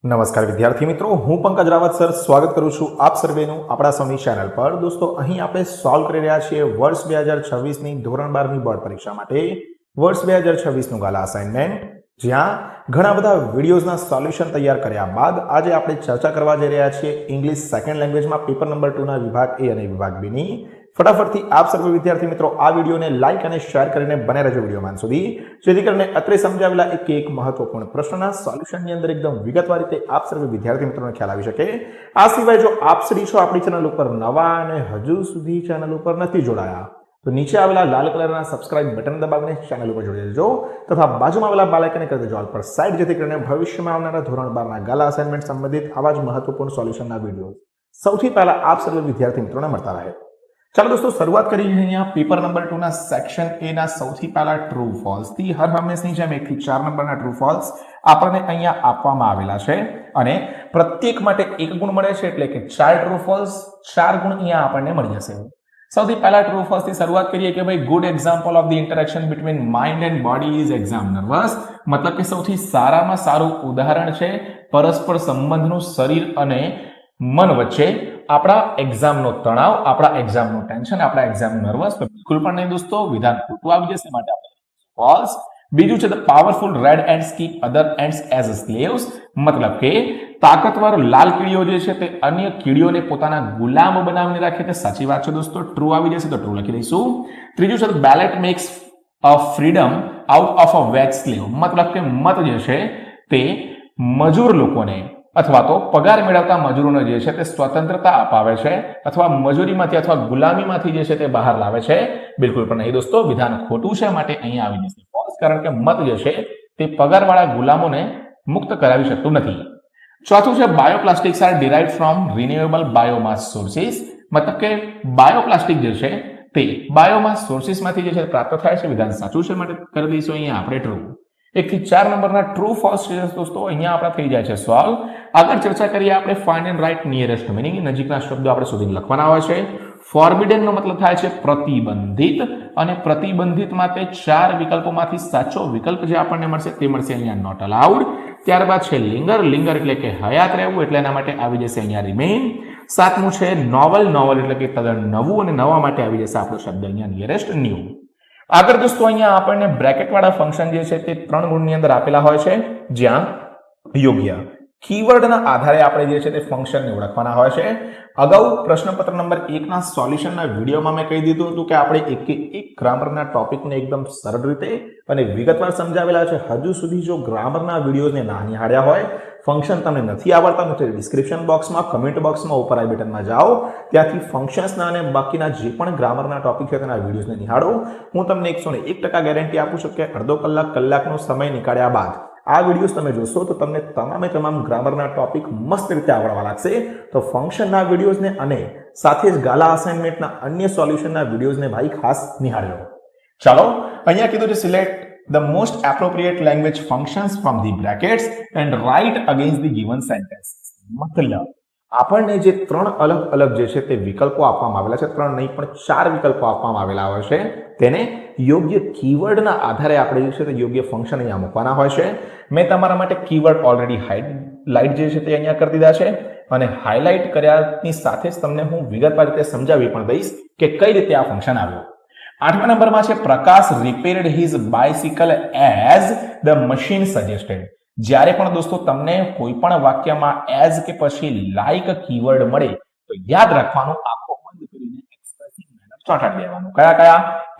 નમસ્કાર વિદ્યાર્થી મિત્રો, હું પંકજ રાવત સર સ્વાગત કરું છું આપ સર્વેનું આપણા સૌની ચેનલ પર. દોસ્તો, અહીં આપણે સોલ્વ કરી રહ્યા છીએ વર્ષ 2026ની ધોરણ 12ની બોર્ડ પરીક્ષા માટે વર્ષ 2026નું ગાલા અસાઇનમેન્ટ, જ્યાં ઘણા બધા વિડીયોઝના સોલ્યુશન તૈયાર કર્યા બાદ આજે આપણે ચર્ચા કરવા જઈ રહ્યા છીએ ઇંગ્લિશ સેકન્ડ લેંગ્વેજમાં પેપર નંબર 2ના વિભાગ એ અને વિભાગ બી ની. ફટાફટથી આપ સર્વે વિદ્યાર્થી મિત્રો આ વિડીયોને લાઈક અને શેર કરીને બને રહેજો વિડીયોમાં સુધી, જેથી કરીને અત્રે સમજાવેલા એક મહત્વપૂર્ણ પ્રશ્નના સોલ્યુશનની અંદર એકદમ વિગતવાર રીતે આપ સર્વે વિદ્યાર્થી મિત્રોને ખ્યાલ આવી શકે. આ સિવાય જો આપ શ્રી છો આપણી ચેનલ ઉપર નવા અને હજુ સુધી ચેનલ ઉપર નથી જોડાયા તો નીચે આવેલા લાલ કલરના સબસ્ક્રાઇબ બટન દબાવીને ચેનલ ઉપર જોડી દેજો તથા બાજુમાં આવેલા બેલ આઇકનને કરી દેજો ઓલ પર સાઇડ, જેથી કરીને ભવિષ્યમાં આવનારા ધોરણ 12ના ગાલા અસાઇનમેન્ટ સંબંધિત આવા જ મહત્વપૂર્ણ સોલ્યુશનના વિડીયો સૌથી પહેલા આપ સર્વે વિદ્યાર્થી મિત્રોને મળતા રહે. ચાલો દોસ્તો, શરૂઆત કરીએ અહીંયા પેપર નંબર 2 ના સેક્શન એ ના સૌથી પહેલા ટ્રુ ફોલ્સ થી. હર હંમેશની જેમ 1 થી 4 નંબરના ટ્રુ ફોલ્સ આપણને અહીંયા આપવામાં આવેલા છે અને પ્રત્યેક માટે 1 ગુણ મળે છે, એટલે કે 4 ટ્રુ ફોલ્સ 4 ગુણ અહીંયા આપણને મળી જશે. સૌથી પહેલા ટ્રુ ફોલ્સ થી શરૂઆત કરીએ કે ભાઈ good example of the interaction between mind and body is exam nervous. મતલબ કે સૌથી સારામાં સારું ઉદાહરણ છે પરસ્પર સંબંધનું શરીર અને મન વચ્ચે આપણા એક્ઝામનો તણાવ, આપણા એક્ઝામનું ટેન્શન, આપણા એક્ઝામનું નર્વસ. તો બિલકુલ પણ નહીં દોસ્તો, વિધાન ખોટું આવી જશે, માટે આપણે ફોલ્સ. બીજું છે the powerful red ants keep other ants as slaves. મતલબ કે તાકાતવર લાલ કીડીઓ જે છે તે અન્ય કીડીઓને પોતાના ગુલામ બનાવીને રાખે છે. સાચી વાત છે દોસ્તો, ટ્રુ આવી જશે તો ટ્રુ લખી દઈશું. ત્રીજું છે the ballot max a freedom out of a veg slave. મતલબ કે મત જે છે તે મજૂર લોકોને અથવા તો પગાર મેળવતા મજૂરોને જે છે તે સ્વતંત્રતા અપાવે છે અથવા મજૂરીમાંથી અથવા ગુલામીમાંથી જે છે તે બહાર લાવે છે. બિલકુલ પણ નહીં દોસ્તો, વિધાન ખોટું છે, માટે અહીંયા આવી જશે ફોલ્સ, કારણ કે મત જે છે તે પગારવાળા ગુલામોને મુક્ત કરાવી શકતું નથી. ચોથું છે bioplastics are derived from renewable biomass sources. મતલબ કે બાયોપ્લાસ્ટિક જે છે તે બાયોમાસ સોર્સિસમાંથી જે છે પ્રાપ્ત થાય છે. વિધાન સાચું છે, માટે કરી દઈશું અહીંયા આપણે ટ્રુ. 1 થી 4 નંબરના ટ્રુ ફોલ્સ છે દોસ્તો, અહીંયા આપણા થઈ જાય છે સોલ્વ. આગળ ચર્ચા કરીએ આપણે find and write nearest meaning. નજીકના શબ્દો આપણે શોધીને લખવાના હોય છે. ફોરબિડન નો મતલબ થાય છે પ્રતિબંધિત, અને પ્રતિબંધિત માટે 4 વિકલ્પોમાંથી સાચો વિકલ્પ જે આપણને મળશે તે મળશે અહીંયા નોટ અલાઉડ. ત્યારબાદ છે લિંગર. લિંગર એટલે કે હયાત રહેવું, એટલે એના માટે આવી જશે અહીંયા રિમેઇન. સાતમું છે નોવલ. નોવલ એટલે કે તદ્દન નવું, અને નવા માટે આવી જશે આપણો શબ્દ અહીંયા નિયરેસ્ટ ન્યૂ. આગળ દોસ્તો અહીંયા આપણને બ્રેકેટ વાળા ફંક્શન જે છે તે 3 ગુણની અંદર આપેલા હોય છે, જ્યાં યોગ્ય કીવર્ડના આધારે આપણે જે છે તે ફંક્શનને ઓળખવાના હોય છે. અગાઉ પ્રશ્નપત્ર નંબર 1 ના સોલ્યુશનના વિડીયોમાં મેં કહી દીધું હતું કે આપણે એક ગ્રામરના ટોપિકને એકદમ સરળ રીતે અને વિગતવાર સમજાવેલા છે. હજુ સુધી જો ગ્રામરના વિડીયોઝને ના નિહાળ્યા હોય, ફંક્શન તમને નથી આવડતા તો ડિસ્ક્રિપ્શન બોક્સમાં, કમેન્ટ બોક્સમાં ઉપર આઈ બટનમાં જાઓ, ત્યાંથી ફંક્શન્સના અને બાકીના જે પણ ગ્રામરના ટોપિક છે તેના વિડીયોઝને નિહાળો. હું તમને 101% ગેરંટી આપું છું કે અડધો કલાકનો સમય નીકાળ્યા બાદ આ વિડીયોઝ તમે જોશો તો તમને તમામ ગ્રામરના ટોપિક મસ્ત રીતે આવડવા લાગશે. તો ફંક્શનના વિડીયોઝને અને સાથે જ ગાલા અસાઇનમેન્ટના અન્ય સોલ્યુશનના વિડીયોઝને ભાઈ ખાસ નિહાળજો. ચાલો, અહીંયા કીધું છે select the most appropriate language functions from the brackets and write against the given sentences. મતલબ આપણને જે 3 અલગ અલગ જે છે તે વિકલ્પો આપવામાં આવેલા છે, 3 નહીં પણ 4 વિકલ્પો આપવામાં આવેલા હોય છે, તેને યોગ્ય કીવર્ડના આધારે આપણે જે છે તે યોગ્ય ફંક્શન અહીંયા મૂકવાના હોય છે. મેં તમારા માટે કીવર્ડ ઓલરેડી હાઇલાઇટ જે છે તે અહીંયા કરી દીધા છે, અને હાઇલાઇટ કર્યાની સાથે જ તમને હું વિગતવાર રીતે સમજાવી પણ દઈશ કે કઈ રીતે આ ફંક્શન આવ્યું. 8મા નંબરમાં છે Prakash repaired his bicycle as the machine suggested. જ્યારે પણ દોસ્તો તમને કોઈ પણ વાક્યમાં એઝ કે પછી લાઇક કીવર્ડ મળે તો યાદ રાખવાનું, આંખો બંધ કરીને એક્સપ્રેસિંગ મેનર ચોંટાડી દેવાનું. કયા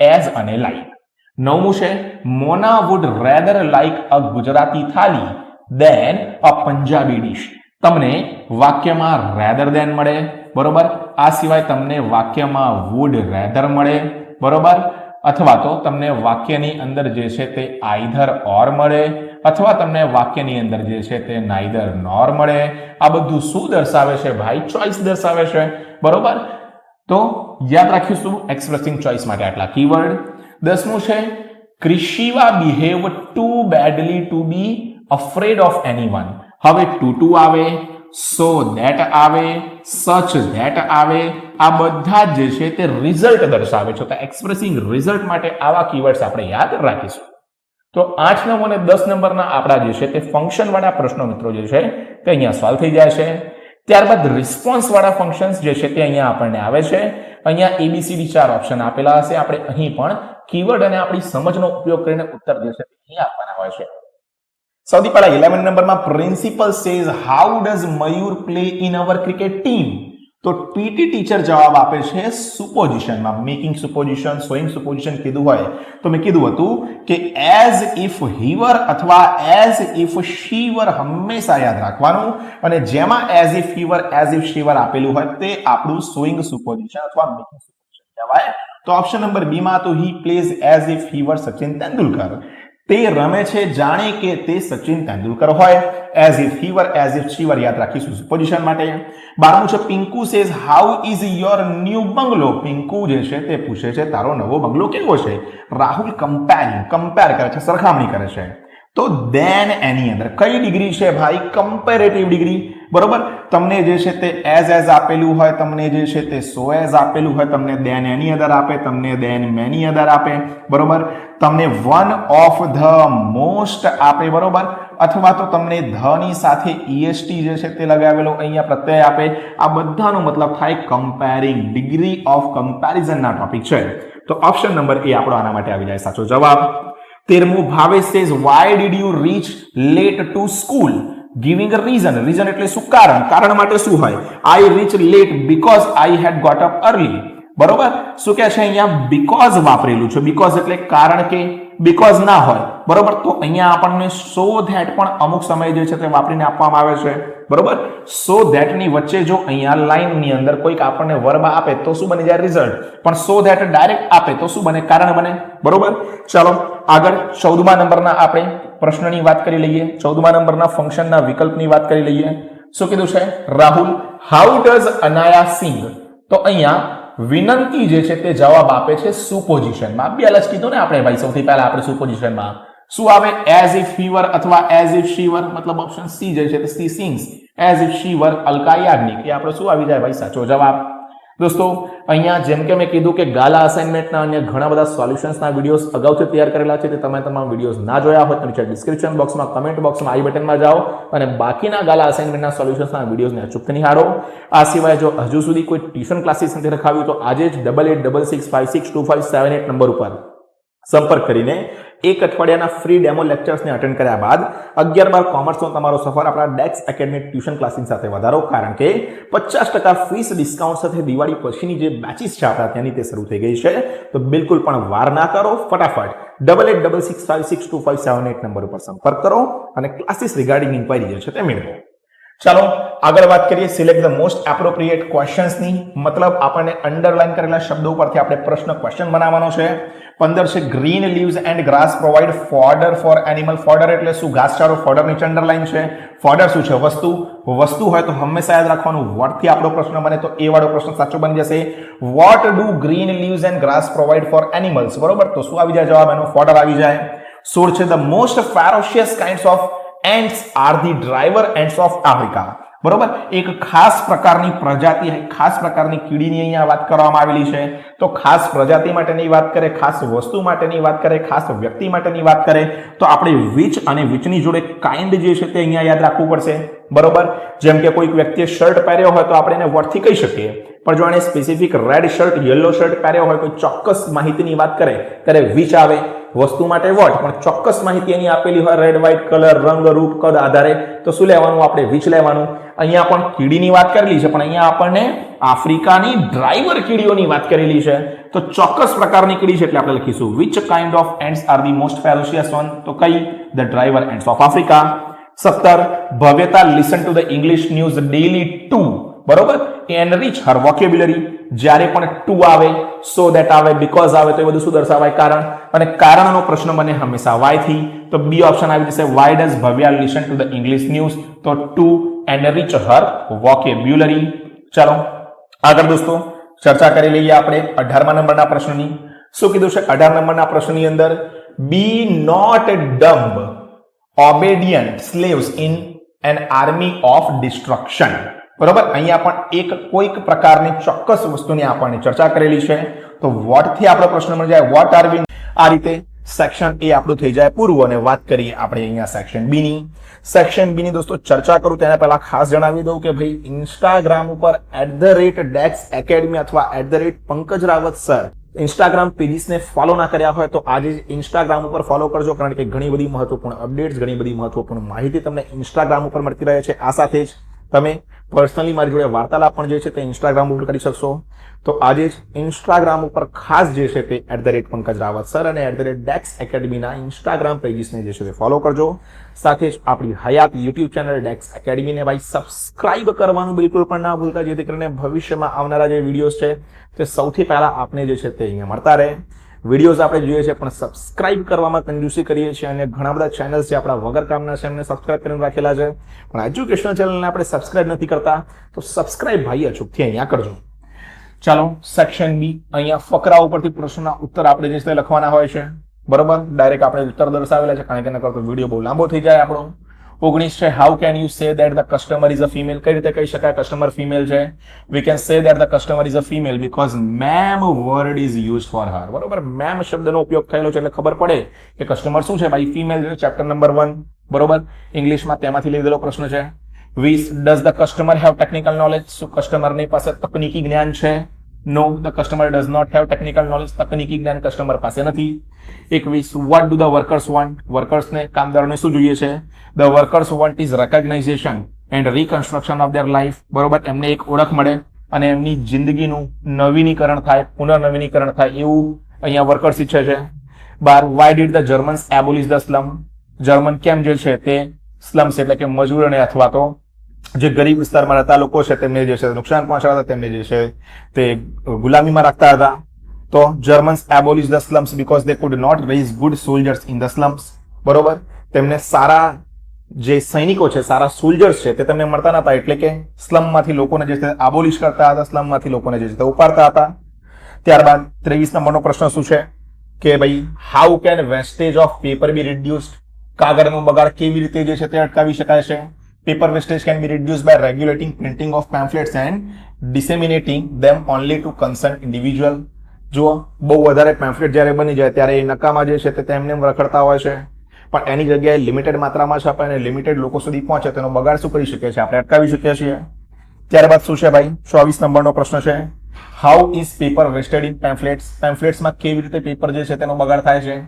એઝ અને લાઇક. 9મું છે Mona would rather like a Gujarati thali than a Punjabi dish. તમને વાક્યમાં રેધર દેન મળે, બરોબર. આ સિવાય તમને વાક્યમાં વુડ રેધર મળે, બરોબર, અથવા તો તમને વાક્યની અંદર જે છે તે આઈધર ઓર મળે, અથવા તમને વાક્યની અંદર જે છે તે નાઈધર નોર મળે. આ બધું શું દર્શાવે છે ભાઈ? ચોઇસ દર્શાવે છે, બરોબર. તો યાદ રાખીશું એક્સપ્રેસિંગ ચોઇસ માટે આટલા કીવર્ડ. 10મું છે Krishiva behave too badly to be afraid of anyone. હવે ટુ આવે, સો ધેટ આવે, સચ ધેટ આવે, આ બધા જે છે તે રિઝલ્ટ દર્શાવે છે. તો એક્સપ્રેસિંગ રિઝલ્ટ માટે આવા કીવર્ડ્સ આપણે યાદ રાખીશું. તો 8, 9 અને 10 નંબરના આપણા જે છે તે ફંક્શન વાળા પ્રશ્નો મિત્રો જે છે તે અહીંયા સોલ્વ થઈ જાય છે. ત્યારબાદ રિસ્પોન્સ વાળા ફંક્શન્સ જે છે તે અહીંયા આપણને આવે છે. અહીંયા ABCD 4 ઓપ્શન આપેલા હશે. આપણે અહીં પણ કીવર્ડ અને આપણી સમજનો ઉપયોગ કરીને ઉત્તર જે છે તે અહીંયા આપવાના હોય છે. સૌથી પહેલા 11 નંબરમાં principal says how does Mayur play in our cricket team. તો પીટી ટીચર જવાબ આપે છે સુપોઝિશનમાં. મેકિંગ સુપોઝિશન, શોઈંગ સુપોઝિશન કીધું હોય તો મેં કીધું હતું કે એઝ ઇફ હી વર અથવા એઝ ઇફ શી વર હંમેશા યાદ રાખવાનું, અને જેમાં as if he were, as if she were આપેલું હોય તે આપણું શોઈંગ સુપોઝિશન અથવા મેકિંગ સુપોઝિશન કહેવાય. તો ઓપ્શન નંબર બી માં તો he plays as if he were Sachin Tendulkar. તે રમે છે જાણે કે તે સચિન તેંડુલકર હોય. As if he were, as if she were યાદ રાખીશું સુપોઝિશન માટે. 12મું છે Pinku says how is your new bungalow. Pinku જે છે તે પૂછે છે તારો નવો બંગલો કેવો છે. રાહુલ કમ્પેર કરે છે, સરખામણી કરે છે. તો દેન એની અંદર કઈ ડિગ્રી છે ભાઈ? Comparative degree. બરોબર, તમને જે છે તે એઝ આપેલું હોય, તમને જે છે તે સો એઝ આપેલું હોય, તમને દેન એની અદર આપે, તમને દેન મેની અદર આપે. બરોબર, તમને વન ઓફ ધ મોસ્ટ આપે. બરોબર, અથવા તો તમને ધ ની સાથે EST જે છે તે લગાવેલો અહીંયા પ્રત્યય આપે. આ બધાનો મતલબ થાય કમ્પેરિંગ. ડિગ્રી ઓફ કમ્પેરિઝન ના ટોપિક છે. તો ઓપ્શન નંબર એ આપણો આના માટે આવી જાય સાચો જવાબ. 13મું Bhavesh says why did you reach late to school. Giving a reason. Reason એટલે શું? કારણ. કારણ માટે શું હોય? I reach late because I had got up early. બરોબર, શું કહે છે અહીંયા? બીકોઝ વાપરેલું છે. બીકોઝ એટલે કારણ કે, બીકોઝ ના હોય. બરોબર, તો અહીંયા આપણને સો ધેટ પણ અમુક સમય જે છે તે વાપરીને આપવામાં આવે છે. બરોબર, સો ધેટ ની વચ્ચે જો અહીંયા લાઈન ની અંદર કોઈક આપણને વર્બ આપે તો શું બની જાય? રિઝલ્ટ. પણ સો ધેટ ડાયરેક્ટ આપે તો શું બને? કારણ બને. બરોબર, ચાલો આગળ 14મા નંબરના આપણે પ્રશ્નની વાત કરી લઈએ. 14મા નંબરના ફંક્શનના વિકલ્પની વાત કરી લઈએ. શું કીધું છે? રાહુલ, હાઉ ડઝ અનાયા સિંગ. તો અહીંયા વિનંતી જે છે તે જવાબ આપે છે સુપોઝિશનમાં. બે જ કીધું ને આપણે ભાઈ. સૌથી પહેલા આપણે સુપોઝિશનમાં શું આવે? એઝ ઇફ હી વર અથવા એઝ ઇફ શી વર, મતલબ ઓપ્શન સી જે છે તે she sings. As if she were Alka Yagnik. એ આપણે શું આવી જાય ભાઈ? સાચો જવાબ. દોસ્તો અહીંયા જેમ કે મેં કીધું કે ગાલા અસાઇનમેન્ટના અન્ય ઘણા બધા સોલ્યુશન્સના વિડીયોઝ અગાઉથી તૈયાર કરેલા છે. તે તમે તમામ વિડીયોઝ ના જોયા હોય તો નીચે ડિસ્ક્રિપ્શન બોક્સમાં, કમેન્ટ બોક્સમાં, આઈ બટનમાં જાઓ અને બાકીના ગાલા અસાઇનમેન્ટના સોલ્યુશન્સના વિડીયોઝને અચૂકથી નિહાળો. આ સિવાય જો હજુ સુધી કોઈ ટ્યુશન ક્લાસીસ નથી રખાવ્યું તો આજે જ 8866562578 નંબર ઉપર સંપર્ક કરીને એક અઠવાડિયાના ફ્રી ડેમો લેક્ચર્સને અટેન્ડ કર્યા બાદ 11-12 કોમર્સનો તમારો સફર આપણા ડેક્સ એકેડેમિક ટ્યુશન ક્લાસીસ સાથે વધારો. કારણ કે 50% ફીસ ડિસ્કાઉન્ટ સાથે દિવાળી પછીની જે બેચીસ છે આપણા ત્યાંની તે શરૂ થઈ ગઈ છે. તો બિલકુલ પણ વાર ના કરો, ફટાફટ 8866562578 નંબર ઉપર સંપર્ક કરો અને ક્લાસીસ રિગાર્ડિંગ ઇન્ક્વાયરી જે છે તે મેળવો. ચાલો આગળ વાત કરીએ સિલેક્ટ ધ મોસ્ટ એપ્રોપ્રિએટ ક્વેશ્ચન્સની. મતલબ આપણને અંડરલાઈન કરેલા શબ્દો પરથી આપણે પ્રશ્ન ક્વેશ્ચન બનાવવાનો છે. 15 છે green leaves and grass provide fodder for animal. Fodder એટલે શું? ઘાસચારો. ફોડર ની અંડરલાઈન છે. ફોડર શું છે? વસ્તુ. વસ્તુ હોય તો હંમેશા યાદ રાખવાનું વોટ થી આપણો પ્રશ્ન બને તો એ વાળો પ્રશ્ન સાચો બની જશે. What do green leaves and grass provide for animals. બરોબર, તો શું આવી જાય જવાબ? એનો ફોડર આવી જાય. 16 છે the most ferocious kinds of ants are the driver ants of Africa. બરોબર, એક ખાસ પ્રકારની પ્રજાતિ, ખાસ પ્રકારની કીડીની અહીંયા વાત કરવામાં આવેલી છે. તો ખાસ પ્રજાતિ માટેની વાત કરે, ખાસ વસ્તુ માટેની વાત કરે, ખાસ વ્યક્તિ માટેની વાત કરે તો આપણે વિચ અને વિચની જોડે કાઇન્ડ જે છે તે અહીંયા યાદ રાખવું પડશે. બરોબર, જેમ કે કોઈક વ્યક્તિએ શર્ટ પહેર્યો હોય તો આપણે એને વોટથી કહી શકીએ. પણ જો એને specific red shirt, yellow shirt પહેર્યો હોય, કોઈ ચોક્કસ માહિતીની વાત કરે ત્યારે વિચ આવે. વસ્તુ માટે વોટ, પણ ચોક્કસ માહિતી એની આપેલી હોય રેડ, વ્હાઇટ કલર, રંગ, રૂપ, કદ આધારે તો શું લેવાનું? આપણે વિચ લેવાનું. અહીંયા પણ કીડીની વાત કરેલી છે, પણ અહીંયા આપણને આફ્રિકાની ડ્રાઈવર કીડીઓની વાત કરેલી છે. તો ચોક્કસ પ્રકારની કીડી છે એટલે આપણે લખીશું which kind of ants are the most ferocious one. તો કઈ? The driver ants of Africa. 17 Bhavyata listen to the English news daily too. બરોબર, એનરીચ હર વોકેબ્યુલરી. જ્યારે પણ ટુ આવે, સો ધેટ આવે, બીકોઝ આવે તો એ બધું શું દર્શાવાય? કારણ. અને કારણનો પ્રશ્ન બને હંમેશા વાય થી. તો બી ઓપ્શન આવી જશે. Why does Bhavya listen to the English news? તો ટુ એનરીચ હર વોકેબ્યુલરી. ચાલો આગળ દોસ્તો ચર્ચા કરી લઈએ આપણે 18મા નંબરના પ્રશ્નની. શું કીધું છે 18 નંબરના પ્રશ્નની અંદર? Be not dumb obedient slaves in an army of destruction. બરોબર, અહીંયા પણ એક કોઈક પ્રકારની ચોક્કસ વસ્તુની આપણને ચર્ચા કરેલી છે. તો વોટ થી આપણો પ્રશ્ન મળી જાય. વોટ આર વી. આ રીતે સેક્શન એ આપણું થઈ જાય પૂરું અને વાત કરીએ આપણે અહીંયા સેક્શન બી ની. સેક્શન બી ની દોસ્તો ચર્ચા કરું તેના પહેલા ખાસ જણાવી દઉં કે ભાઈ ઇન્સ્ટાગ્રામ ઉપર @DEX એકેડમી અથવા @પંકજ રાવત સર ઇન્સ્ટાગ્રામ પેજીસને ફોલો ના કર્યા હોય તો આજે ઇન્સ્ટાગ્રામ ઉપર ફોલો કરજો, કારણ કે ઘણી બધી મહત્વપૂર્ણ અપડેટ્સ, ઘણી બધી મહત્વપૂર્ણ માહિતી તમને ઇન્સ્ટાગ્રામ ઉપર મળતી રહે છે. આ સાથે જ તમે પર્સનલી મારી જોડે વાર્તાલાપ પણ જે છે તે ઇન્સ્ટાગ્રામ ઉપર કરી શકશો. તો આજે જ ઇન્સ્ટાગ્રામ ઉપર ખાસ જે છે તે @પંકજ રાવત સર અને @DEX એકેડમીના ઇન્સ્ટાગ્રામ પેજીસને જે છે તે ફોલો કરજો. સાથે જ આપણી હયાત યુટ્યુબ ચેનલ DEX એકેડમીને ભાઈ સબસ્ક્રાઇબ કરવાનું બિલકુલ પણ ના ભૂલતા, જેથી કરીને ભવિષ્યમાં આવનારા જે વિડીયોઝ છે તે સૌથી પહેલા આપને જે છે તે અહીંયા મળતા રહે. વિડીયોઝ આપણે જોઈએ છે પણ સબસ્ક્રાઇબ કરવામાં કંજૂસી કરીએ છીએ અને ઘણા બધા ચેનલ્સ છે આપણા વગર કામના છે એમને સબસ્ક્રાઇબ કરીને રાખેલા છે, પણ એજ્યુકેશનલ ચેનલને આપણે સબસ્ક્રાઇબ નથી કરતા, તો સબસ્ક્રાઇબ ભાઈ અચૂકથી અહીંયા કરજો. ચાલો સેક્શન બી, અહીંયા ફકરા ઉપરથી પ્રશ્નોના ઉત્તર આપણે જે છે લખવાના હોય છે. બરોબર, ડાયરેક્ટ આપણે ઉત્તર દર્શાવેલા છે, કારણ કે નકર તો વિડીયો બહુ લાંબો થઈ જાય આપણો. 19 છે, how can you say that the customer is a female. કઈ રીતે કહી શકાય કસ્ટમર ફિમેલ છે? We can say that the customer is a female because ma'am word is used for her. બરોબર, મેમ શબ્દનો ઉપયોગ થયેલો છે એટલે ખબર પડે કે કસ્ટમર શું છે ભાઈ, ફિમેલ છે. ચેપ્ટર નંબર 1 બરોબર, ઇંગ્લિશમાં તેમાંથી લીધેલો પ્રશ્ન છે. 20, does the customer have technical knowledge. શું કસ્ટમરની પાસે તકનીકી જ્ઞાન છે? No, the customer does not have technical knowledge. તકનીકી જ્ઞાન કસ્ટમર પાસે નથી. 21, what do the workers want. વર્કર્સને, કામદારોને શું જોઈએ છે? The workers want is recognition and reconstruction of their life. બરોબર, એમને એક ઓળખ મળે અને એમની જિંદગીનું નવીનીકરણ થાય, પુનર્નવીનીકરણ થાય એવું અહીંયા વર્કર્સ ઈચ્છે છે. 12, why did the Germans abolish the slum. German કેમ જે છે તે સ્લમ્સ એટલે કે મજૂરોને અથવા તો જે ગરીબ વિસ્તારમાં રહેતા લોકો છે તેમને જે છે નુકસાન પહોંચાડતા હતા, તેમને જે છે તે ગુલામીમાં રાખતા હતા. તો Germans abolish the slums because they could not raise good soldiers in the slums. બરોબર, તેમને સારા જે સૈનિકો છે, સારા સોલ્જર્સ છે તે તેમને મળતા નતા, એટલે કે સ્લમમાંથી લોકોને જે છે આબોલિશ કરતા હતા, સ્લમમાંથી લોકોને જે છે તે ઉપાડતા હતા. ત્યારબાદ 23 નંબરનો પ્રશ્ન શું છે કે ભાઈ how can wastage of paper be reduced. કાગળનો બગાડ કેવી રીતે જે છે તે અટકાવી શકાય છે? Paper wastage can be reduced by regulating printing of pamphlets and disseminating them only to concern individual. જુઓ, બહુ વધારે પેમ્ફલેટ જ્યારે બની જાય ત્યારે એ નકામા જે છે તે તેમને રખડતા હોય છે, પણ એની જગ્યાએ લિમિટેડ માત્રામાં છાપે અને લિમિટેડ લોકો સુધી પહોંચે, તેનો બગાડ શું કરી શકીએ છીએ આપણે? અટકાવી શકીએ છીએ. ત્યારબાદ શું છે ભાઈ 24 નંબરનો પ્રશ્ન છે, how is paper wasted in pamphlets. પેમ્ફલેટ્સમાં કેવી રીતે પેપર જે છે તેનો બગાડ થાય છે?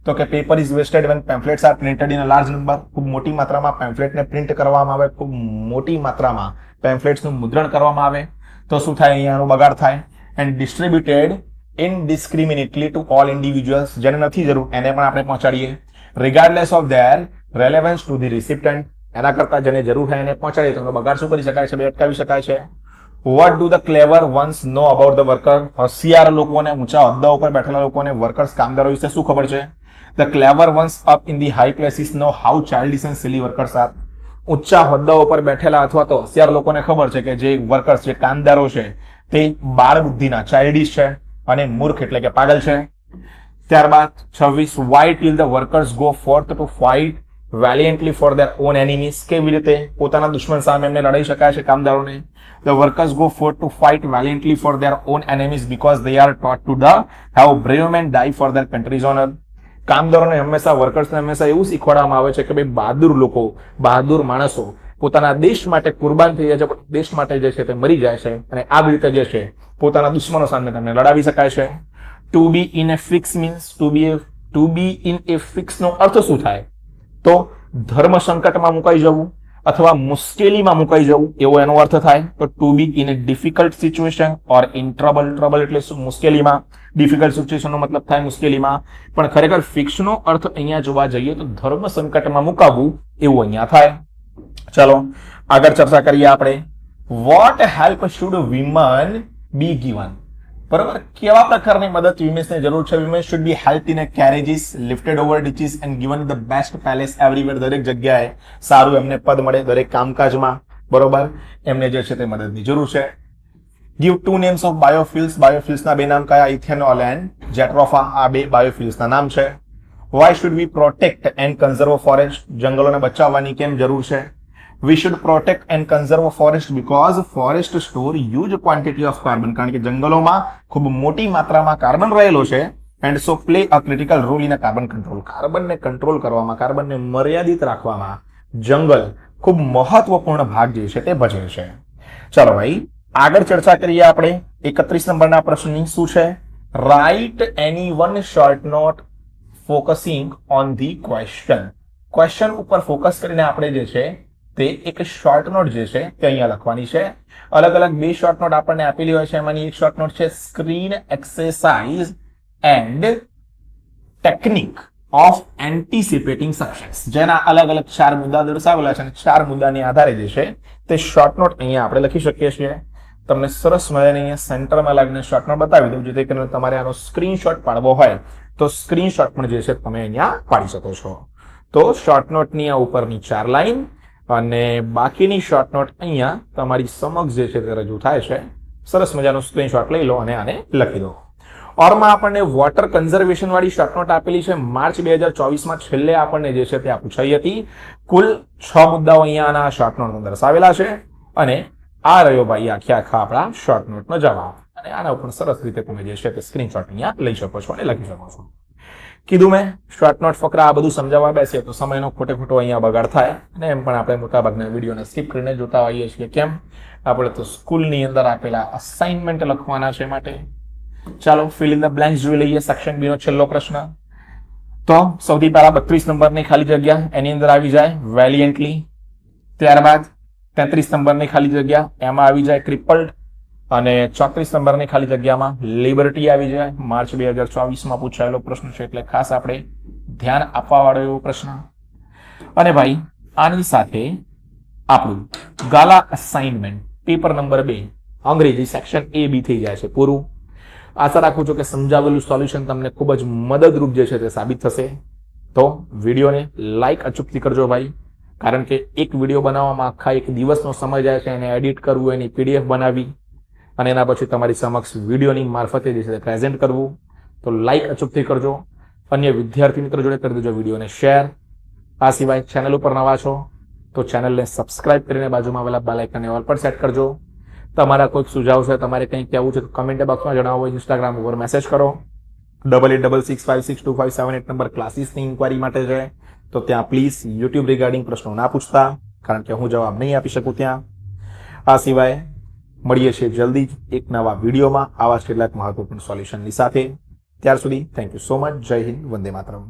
તો કે paper is wasted when pamphlets are printed in a large number. ખૂબ મોટી માત્રામાં પેમ્ફલેટને પ્રિન્ટ કરવામાં આવે, ખૂબ મોટી માત્રામાં પેમ્ફલેટ્સનું મુદ્રણ કરવામાં આવે તો શું થાય? અહીંયાનો બગાડ થાય. And distributed indiscriminately to all individuals. જેને નથી જરૂર એને પણ આપણે પહોંચાડીએ, regardless of their relevance to the recipient. એના કરતા જેને જરૂર છે એને પહોંચાડીએ તો બગાડ શું કરી શકાય છે? બે અટકાવી શકાય છે. What do the clever ones know about the worker. હોશિયાર લોકોને, ઊંચા હોદ્દા ઉપર બેઠેલા લોકોને વર્કર્સ, કામદારો વિશે શું ખબર છે? The clever ones up in the high places know how childish and silly workers are. ઊંચા હોદ્દાઓ પર બેઠેલા અથવા તો હોશિયાર લોકોને ખબર છે કે જે વર્કર્સ, જે કામદારો છે તે બાળ બુદ્ધિના, ચાઇલ્ડિશ છે અને મૂર્ખ એટલે કે પાગલ છે. ત્યારબાદ 26, why till the workers go forth to fight valiantly for their own enemies. કેવી રીતે પોતાના દુશ્મન સામે એમને લડાઈ શકાય છે કામદારોને? The workers go forth to fight valiantly for their own enemies because they are taught to have brave men die for their country's honor. કામદારોને હંમેશા, વર્કર્સને હંમેશા એવું શીખવાડવામાં આવે છે કે ભાઈ બહાદુર લોકો, બહાદુર માણસો પોતાના દેશ માટે કુરબાન થઈ જાય છે, પણ દેશ માટે જે છે તે મરી જાય છે અને આ રીતે જે છે પોતાના દુશ્મનો સામે તેમને લડાવી શકાય છે. To be in a fix means to be in a fix નો અર્થ શું થાય? તો ધર્મ સંકટમાં મુકાઈ જવું અથવા મુશ્કેલીમાં મુકાઈ જવું એવો એનો અર્થ થાય. તો to be in a difficult situation or in trouble. trouble એટલે શું? મુશ્કેલીમાં. difficult situation નો મતલબ થાય મુશ્કેલીમાં, પણ ખરેખર ફિક્સ નો અર્થ અહીંયા જોવા જઈએ તો ધર્મ સંકટમાં મુકાવવું એવું અહીંયા થાય. ચલો આગળ ચર્ચા કરીએ આપણે. What help should women be given. બરોબર, કેવા પ્રકારની મદદ વિમેન્સને જરૂર છે? Women's should be help in carriages, lifted over ditches and given the best places everywhere. દરેક જગ્યાએ સારું એમને પદ મળે, દરેક કામકાજમાં. બરોબર, એમને જે છે તે મદદની જરૂર છે. Give 2 names of biofuels. બાયોફિલ્સના બે નામ કયા? Ethanol and jatropha. આ બે બાયોફિલ્સના નામ છે. Why should we protect and conserve forest. જંગલોને બચાવવાની કેમ જરૂર છે? We should protect and conserve forest because forest store huge quantity of carbon. કારણ કે જંગલોમાં ખૂબ મોટી માત્રામાં કાર્બન રહેલો છે, and so play a critical role in a carbon control. કાર્બનને કંટ્રોલ કરવામાં, કાર્બનને મર્યાદિત રાખવામાં જંગલ ખૂબ મહત્વપૂર્ણ ભાગ જે છે તે ભજવે છે. ચાલો ભાઈ આગળ ચર્ચા કરીએ આપણે 31 નંબરના પ્રશ્નની. શું છે? Write any one short note focusing on the question. Question ઉપર ફોકસ કરીને આપણે જે છે તે એક શોર્ટ નોટ જે છે તે અહીંયા લખવાની છે. અલગ અલગ 2 શોર્ટ નોટ આપણને આપેલી હોય છે. એમાંની એક શોર્ટ નોટ છે screen exercise and technique of anticipating success, જેના અલગ અલગ 4 મુદ્દા દર્શાવેલા છે અને 4 મુદ્દાની આધારે જે છે તે શોર્ટ નોટ અહીંયા આપણે લખી શકીએ છીએ. તમને સરસ મજાની અહીંયા સેન્ટરમાં લાગીને શોર્ટ નોટ બતાવી દઉં, જેથી કરીને તમારે આનો સ્ક્રીનશોટ પાડવો હોય તો સ્ક્રીનશોટ પણ જે છે તમે અહીંયા પાડી શકો છો. તો શોર્ટ નોટની આ ઉપરની 4 લાઈન અને બાકીની શોર્ટ નોટ અહીંયા તમારી સમક્ષ જે છે તે રજૂ થાય છે. સરસ મજાનો સ્ક્રીનશોટ લઈ લો અને આને લખી દો. ઓરમાં આપણને વોટર કન્ઝર્વેશન વાળી શોર્ટ નોટ આપેલી છે. માર્ચ 2024 છેલ્લે આપણને જે છે તે પૂછાઈ હતી. કુલ 6 મુદ્દાઓ અહીંયા આના શોર્ટ નોટમાં દર્શાવેલા છે અને આ રહ્યો ભાઈ આખા આપણા શોર્ટ નોટનો જવાબ. અને આના ઉપર સરસ રીતે તમે જે છે તે સ્ક્રીનશોટ અહીંયા લઈ શકો છો અને લખી શકો છો. કીધું મેં શોર્ટ નોટ ફકરા આ બધું સમજાવવા બેસીએ તો સમયનો ખોટો અહીંયા બગાડ થાય અને એમ પણ આપણે મોટાભાગના વિડીયોને સ્કીપ કરીને જોતા હોઈએ છીએ. કેમ? આપણે તો સ્કૂલની અંદર આપેલા અસાઇનમેન્ટ લખવાના છે માટે. ચાલો ફિલ ઇન ધ બ્લેન્ક્સ જોઈ લઈએ. સેક્શન બી નો છેલ્લો પ્રશ્ન. તો સૌથી પહેલા 32 નંબરની ખાલી જગ્યા એની અંદર આવી જાય વેલિયન્ટલી. ત્યારબાદ 33 નંબરની ખાલી જગ્યા એમાં આવી જાય ક્રિપલ્ડ અને 34 નંબરની ખાલી જગ્યામાં લિબર્ટી આવી જાય. માર્ચ 2024 પૂછાયેલો પ્રશ્ન છે એટલે ખાસ આપણે ધ્યાન આપવા વાળો એવો પ્રશ્ન. અને ભાઈ આની સાથે આપણું ગાલા અસાઇનમેન્ટ પેપર નંબર 2 અંગ્રેજી સેક્શન એ બી થઈ જાય છે પૂરું. આશા રાખું છું કે સમજાવેલું સોલ્યુશન તમને ખૂબ જ મદદરૂપ જે છે તે સાબિત થશે. તો વિડીયોને લાઈક અચૂકથી કરજો ભાઈ, કારણ કે એક વિડીયો બનાવવામાં આખા એક દિવસનો સમય જાય છે. એને એડિટ કરવું, એની PDF બનાવી અને એના પછી તમારી સમક્ષ વિડીયોની મારફતે જે છે પ્રેઝન્ટ કરવું. તો લાઈક અચૂકથી કરજો. અન્ય વિદ્યાર્થી મિત્રો જોડે કરી દેજો વિડીયોને શેર. આ સિવાય ચેનલ ઉપર નવા છો તો ચેનલને સબસ્ક્રાઇબ કરીને બાજુમાં આવેલા બેલ આઇકનને ઓલ પર સેટ કરજો. તમારા કોઈક સુઝાવ છે, તમારે કંઈક કહેવું છે તો કમેન્ટ બોક્સમાં જણાવો. ઇન્સ્ટાગ્રામ ઉપર મેસેજ કરો. 8866562578 નંબર ક્લાસીસની ઇન્ક્વાયરી માટે છે. તો ત્યાં પ્લીઝ યુટ્યુબ રિગાર્ડિંગ પ્રશ્નો ના પૂછતા, કારણ કે હું જવાબ નહીં આપી શકું ત્યાં. આ સિવાય મળીએ છીએ જલ્દી જ એક નવા વિડીયોમાં આવા જ કેટલાક મહત્વપૂર્ણ સોલ્યુશનની સાથે. ત્યાર સુધી થેન્ક યુ સો મચ. જય હિન્દ, વંદે માતરમ.